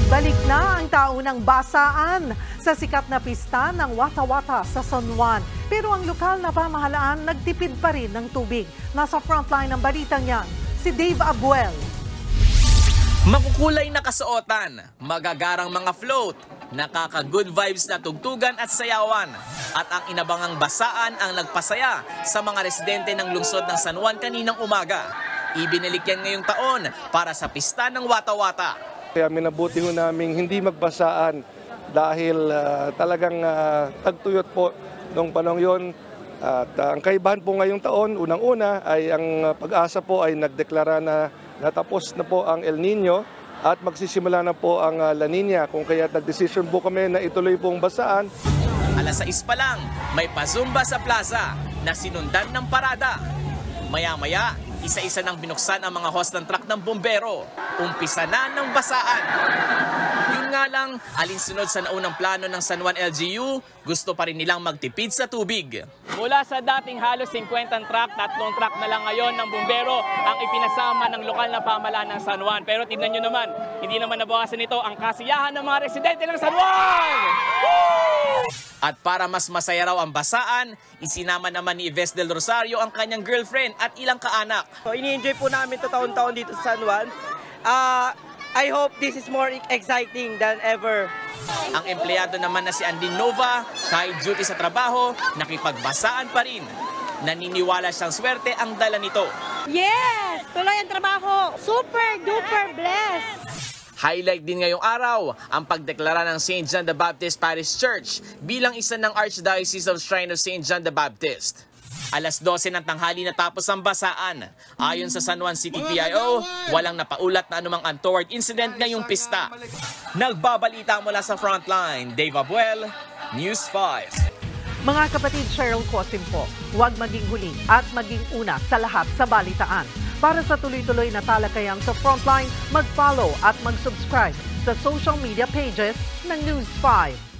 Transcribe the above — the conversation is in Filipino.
Balik na ang taunang basaan sa sikat na pista ng Wata-Wata sa San Juan. Pero ang lokal na pamahalaan nagtipid pa rin ng tubig. Nasa frontline ng balitang yan, si Dave Abuel. Makukulay na kasuotan, magagarang mga float, nakaka-good vibes na tugtugan at sayawan. At ang inabangang basaan ang nagpasaya sa mga residente ng lungsod ng San Juan kaninang umaga. Ibinalik yan ngayong taon para sa pista ng Wata-Wata. Kaya minabuti ho namin hindi magbasaan dahil talagang tagtuyot po noong panahon yon. At ang kaibahan po ngayong taon, unang-una ay ang Pag-asa po ay nagdeklara na natapos na po ang El Nino at magsisimula na po ang La Nina. Kung kaya nagdesisyon po kami na ituloy pong basaan. Alas 6 pa lang, may pazumba sa plaza na sinundan ng parada. Maya-maya, isa-isa nang binuksan ang mga hose ng truck ng bumbero. Umpisa na ng basaan. Yun nga lang, alinsunod sa naunang plano ng San Juan LGU, gusto pa rin nilang magtipid sa tubig. Mula sa dating halos 50 truck, 3 truck na lang ngayon ng bumbero ang ipinasama ng lokal na pamahalaan ng San Juan. Pero tignan nyo naman, hindi naman nabawasan ito ang kasiyahan ng mga residente ng San Juan! At para mas masaya raw ang basaan, isinama naman ni Yves Del Rosario ang kanyang girlfriend at ilang kaanak. So, ini-enjoy po namin ito taon-taon dito sa San Juan. I hope this is more exciting than ever. Ang empleyado naman na si Andin Nova, kahit duty sa trabaho, nakipagbasaan pa rin. Naniniwala siyang swerte ang dala nito. Yes! Tuloy ang trabaho. Super duper blessed! Highlight din ngayong araw ang pagdeklara ng St. John the Baptist Parish Church bilang isa ng Archdiocese of Shrine of St. John the Baptist. Alas 12 ng tanghali natapos ang basaan. Ayon sa San Juan City PIO, walang napaulat na anumang untoward incident ngayong pista. Nagbabalita mula sa frontline, Dave Abuel, News 5. Mga kapatid, Cheryl Cosim po, huwag maging huli at maging una sa lahat sa balitaan. Para sa tuloy-tuloy na talakayan sa Frontline, mag-follow at mag-subscribe sa social media pages ng News 5.